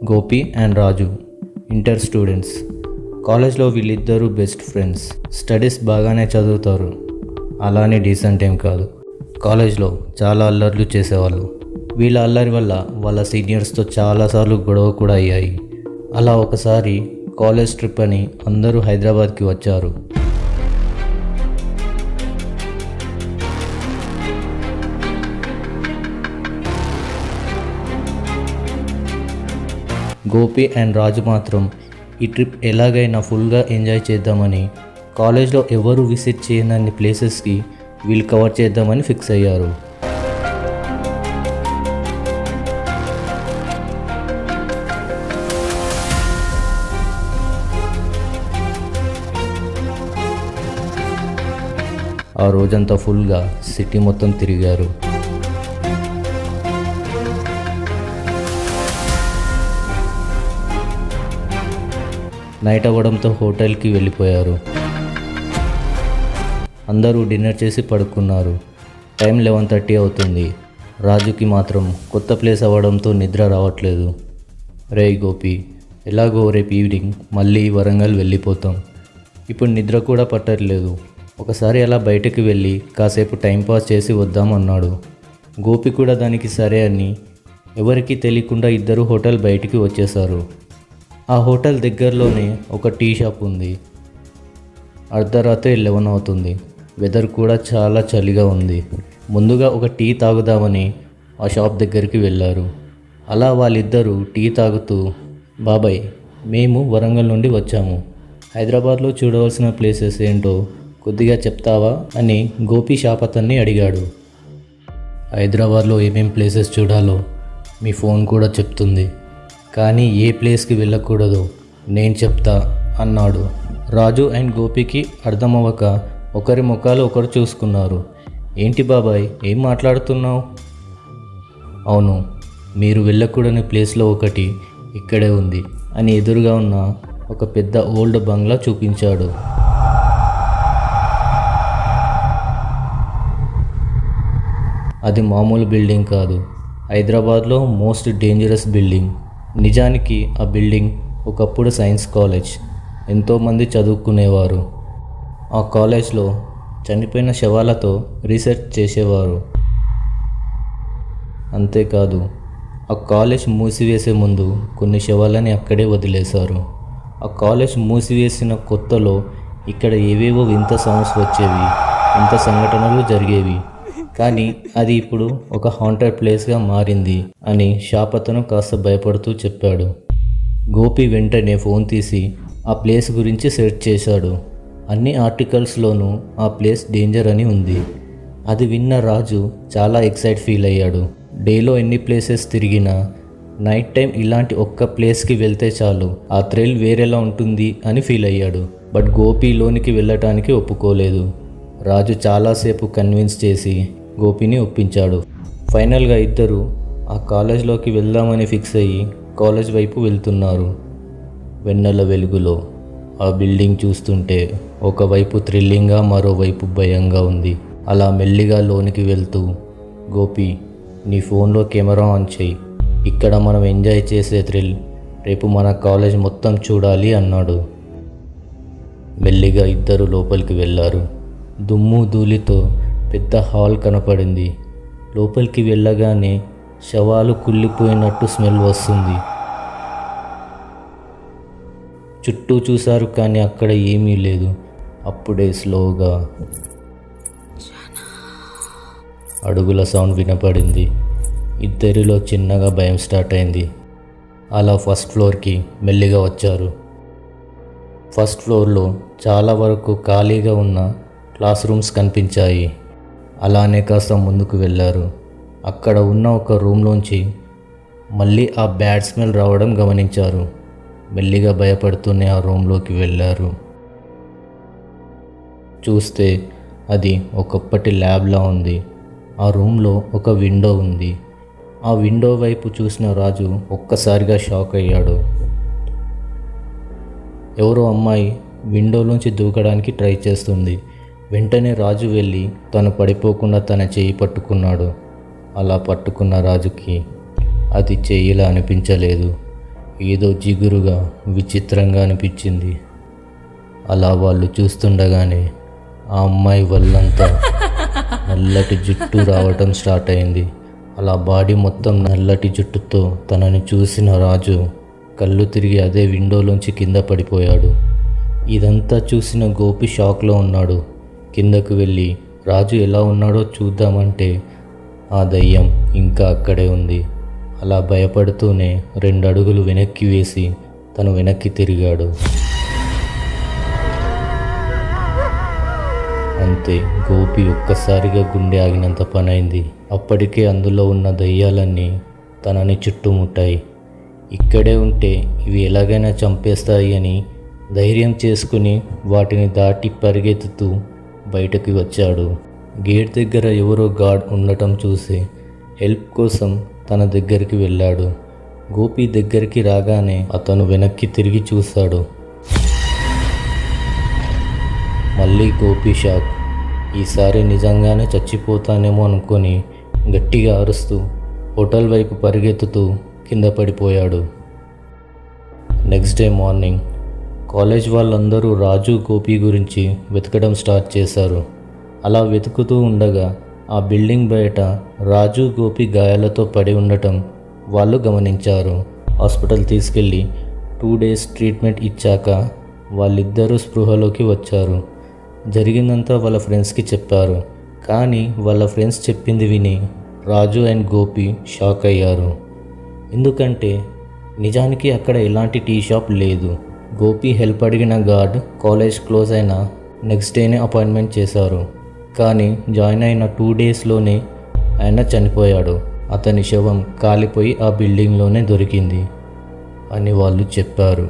Gopi and Raju inter students. కాలేజ్లో వీళ్ళిద్దరూ best friends. Studies బాగానే చదువుతారు, అలానే డీసెంట్ ఏం కాదు. కాలేజ్లో చాలా అల్లర్లు చేసేవాళ్ళు. వీళ్ళ అల్లరి వల్ల వాళ్ళ సీనియర్స్తో చాలాసార్లు గొడవ కూడా అయ్యాయి. అలా ఒకసారి కాలేజ్ ట్రిప్ అని అందరూ హైదరాబాద్కి వచ్చారు. గోపి అండ్ రాజు మాత్రం ఈ ట్రిప్ ఎలాగైనా ఫుల్గా ఎంజాయ్ చేద్దామని కాలేజ్లో ఎవరు విజిట్ చేయనన్ని ప్లేసెస్కి వీళ్ళు కవర్ చేద్దామని ఫిక్స్ అయ్యారు. ఆ రోజంతా ఫుల్గా సిటీ మొత్తం తిరిగారు. నైట్ అవ్వడంతో హోటల్కి వెళ్ళిపోయారు. అందరూ డిన్నర్ చేసి పడుకున్నారు. టైం 11:30 అవుతుంది. రాజుకి మాత్రం కొత్త ప్లేస్ అవ్వడంతో నిద్ర రావట్లేదు. రేయ్ గోపి, ఎలాగో రేపు ఈవినింగ్ మళ్ళీ వరంగల్ వెళ్ళిపోతాం. ఇప్పుడు నిద్ర కూడా పట్టట్లేదు. ఒకసారి అలా బయటకు వెళ్ళి కాసేపు టైంపాస్ చేసి వద్దామన్నాడు. గోపి కూడా దానికి సరే అని ఎవరికీ తెలియకుండా ఇద్దరు హోటల్ బయటికి వచ్చేశారు. ఆ హోటల్ దగ్గరలోనే ఒక టీ షాప్ ఉంది. అర్ధరాత్రి 11 అవుతుంది. వెదర్ కూడా చాలా చలిగా ఉంది. ముందుగా ఒక టీ తాగుదామని ఆ షాప్ దగ్గరికి వెళ్ళారు. అలా వాళ్ళిద్దరూ టీ తాగుతూ, బాబాయ్, మేము వరంగల్ నుండి వచ్చాము. హైదరాబాద్లో చూడవలసిన ప్లేసెస్ ఏంటో కొద్దిగా చెప్తావా అని గోపి షాప్ అతన్ని అడిగాడు. హైదరాబాద్లో ఏమేం ప్లేసెస్ చూడాలో మీ ఫోన్ కూడా చెప్తుంది, కానీ ఏ ప్లేస్కి వెళ్ళకూడదో నేను చెప్తా అన్నాడు. రాజు అండ్ గోపికి అర్థమవ్వక ఒకరి ముఖాలు ఒకరు చూసుకున్నారు. ఏంటి బాబాయ్, ఏం మాట్లాడుతున్నావు? అవును, మీరు వెళ్ళకూడని ప్లేస్లో ఒకటి ఇక్కడే ఉంది అని ఎదురుగా ఉన్న ఒక పెద్ద ఓల్డ్ బంగ్లా చూపించాడు. అది మామూలు బిల్డింగ్ కాదు, హైదరాబాద్లో మోస్ట్ డేంజరస్ బిల్డింగ్. నిజానికి ఆ బిల్డింగ్ ఒకప్పుడు సైన్స్ కాలేజ్. ఎంతోమంది చదువుకునేవారు. ఆ కాలేజ్లో చనిపోయిన శవాలతో రీసెర్చ్ చేసేవారు. అంతేకాదు, ఆ కాలేజ్ మూసివేసే ముందు కొన్ని శవాలని అక్కడే వదిలేశారు. ఆ కాలేజ్ మూసివేసిన కొత్తలో ఇక్కడ ఏవేవో వింత సౌండ్స్ వచ్చేవి, వింత సంఘటనలు జరిగేవి. కానీ అది ఇప్పుడు ఒక హాంటెడ్ ప్లేస్గా మారింది అని షాప్ అతను కాస్త భయపడుతూ చెప్పాడు. గోపి వెంటనే ఫోన్ తీసి ఆ ప్లేస్ గురించి సెర్చ్ చేశాడు. అన్ని ఆర్టికల్స్లోనూ ఆ ప్లేస్ డేంజర్ అని ఉంది. అది విన్న రాజు చాలా ఎక్సైట్ ఫీల్ అయ్యాడు. డేలో ఎన్ని ప్లేసెస్ తిరిగినా నైట్ టైం ఇలాంటి ఒక్క ప్లేస్కి వెళ్తే చాలు, ఆ థ్రిల్ వేరేలా ఉంటుంది అని ఫీల్ అయ్యాడు. బట్ గోపి లోనికి వెళ్ళటానికి ఒప్పుకోలేదు. రాజు చాలాసేపు కన్విన్స్ చేసి గోపిని ఒప్పించాడు. ఫైనల్గా ఇద్దరు ఆ కాలేజ్లోకి వెళ్దామని ఫిక్స్ అయ్యి కాలేజ్ వైపు వెళ్తున్నారు. వెన్నెల వెలుగులో ఆ బిల్డింగ్ చూస్తుంటే ఒకవైపు థ్రిల్లింగ్గా, మరోవైపు భయంగా ఉంది. అలా మెల్లిగా లోనికి వెళ్తూ, గోపి, నీ ఫోన్లో కెమెరా ఆన్ చేయి. ఇక్కడ మనం ఎంజాయ్ చేసే థ్రిల్ రేపు మన కాలేజ్ మొత్తం చూడాలి అన్నాడు. మెల్లిగా ఇద్దరు లోపలికి వెళ్ళారు. దుమ్ము ధూళితో పెద్ద హాల్ కనపడింది. లోపలికి వెళ్ళగానే శవాలు కుళ్ళిపోయినట్టు స్మెల్ వస్తుంది. చుట్టూ చూశారు కానీ అక్కడ ఏమీ లేదు. అప్పుడే స్లోగా అడుగుల సౌండ్ వినపడింది. ఇద్దరిలో చిన్నగా భయం స్టార్ట్ అయింది. అలా ఫస్ట్ ఫ్లోర్కి మెల్లిగా వచ్చారు. ఫస్ట్ ఫ్లోర్లో చాలా వరకు ఖాళీగా ఉన్న క్లాస్ రూమ్స్ కనిపించాయి. అలానే కాస్త ముందుకు వెళ్ళారు. అక్కడ ఉన్న ఒక రూమ్లోంచి మళ్ళీ ఆ బ్యాడ్ స్మెల్ రావడం గమనించారు. మెల్లిగా భయపడుతూనే ఆ రూమ్లోకి వెళ్ళారు. చూస్తే అది ఒకప్పటి ల్యాబ్లా ఉంది. ఆ రూమ్లో ఒక విండో ఉంది. ఆ విండో వైపు చూసిన రాజు ఒక్కసారిగా షాక్ అయ్యాడు. ఎవరో అమ్మాయి విండోలోంచి దూకడానికి ట్రై చేస్తుంది. వెంటనే రాజు వెళ్ళి తను పడిపోకుండా తన చేయి పట్టుకున్నాడు. అలా పట్టుకున్న రాజుకి అది చెయ్యిలా అనిపించలేదు. ఏదో జిగురుగా విచిత్రంగా అనిపించింది. అలా వాళ్ళు చూస్తుండగానే ఆ అమ్మాయి వల్లంతా నల్లటి జుట్టు రావటం స్టార్ట్ అయింది. అలా బాడీ మొత్తం నల్లటి జుట్టుతో తనని చూసిన రాజు కళ్ళు తిరిగి అదే విండోలోంచి కింద పడిపోయాడు. ఇదంతా చూసిన గోపి షాక్లో ఉన్నాడు. కిందకు వెళ్ళి రాజు ఎలా ఉన్నాడో చూద్దామంటే ఆ దయ్యం ఇంకా అక్కడే ఉంది. అలా భయపడుతూనే 2 అడుగులు వెనక్కి వేసి తను వెనక్కి తిరిగాడు. అంతే, గోపి ఒక్కసారిగా గుండె ఆగినంత పనైంది. అప్పటికే అందులో ఉన్న దయ్యాలన్నీ తనని చుట్టుముట్టాయి. ఇక్కడే ఉంటే ఇవి ఎలాగైనా చంపేస్తాయి అని ధైర్యం చేసుకుని వాటిని దాటి పరిగెత్తుతూ బయటకు వచ్చాడు. గేట్ దగ్గర ఎవరో గార్డ్ ఉండటం చూసి హెల్ప్ కోసం తన దగ్గరికి వెళ్ళాడు. గోపి దగ్గరికి రాగానే అతను వెనక్కి తిరిగి చూశాడు. మళ్ళీ గోపి షాక్. ఈసారి నిజంగానే చచ్చిపోతానేమో అనుకొని గట్టిగా అరుస్తూ హోటల్ వైపు పరిగెత్తుతూ కింద పడిపోయాడు. నెక్స్ట్ డే మార్నింగ్ కాలేజ్ వాళ్ళందరూ రాజు గోపి గురించి వెతకడం స్టార్ట్ చేశారు. అలా వెతుకుతూ ఉండగా ఆ బిల్డింగ్ బయట రాజు గోపి గాయాలతో పడి ఉండటం వాళ్ళు గమనించారు. హాస్పిటల్ తీసుకెళ్ళి 2 డేస్ ట్రీట్మెంట్ ఇచ్చాక వాళ్ళిద్దరూ స్పృహలోకి వచ్చారు. జరిగిందంతా వాళ్ళ ఫ్రెండ్స్కి చెప్పారు. కానీ వాళ్ళ ఫ్రెండ్స్ చెప్పింది విని రాజు అండ్ గోపి షాక్ అయ్యారు. ఎందుకంటే నిజానికి అక్కడ ఎలాంటి టీ షాప్ లేదు. గోపి హెల్ప్ అడిగిన గార్డ్ కాలేజ్ క్లోజ్ అయిన నెక్స్ట్ డేనే అపాయింట్మెంట్ చేశారు. కానీ జాయిన్ అయిన 2 డేస్లోనే ఆయన చనిపోయాడు. అతని శవం కాలిపోయి ఆ బిల్డింగ్లోనే దొరికింది అని వాళ్ళు చెప్పారు.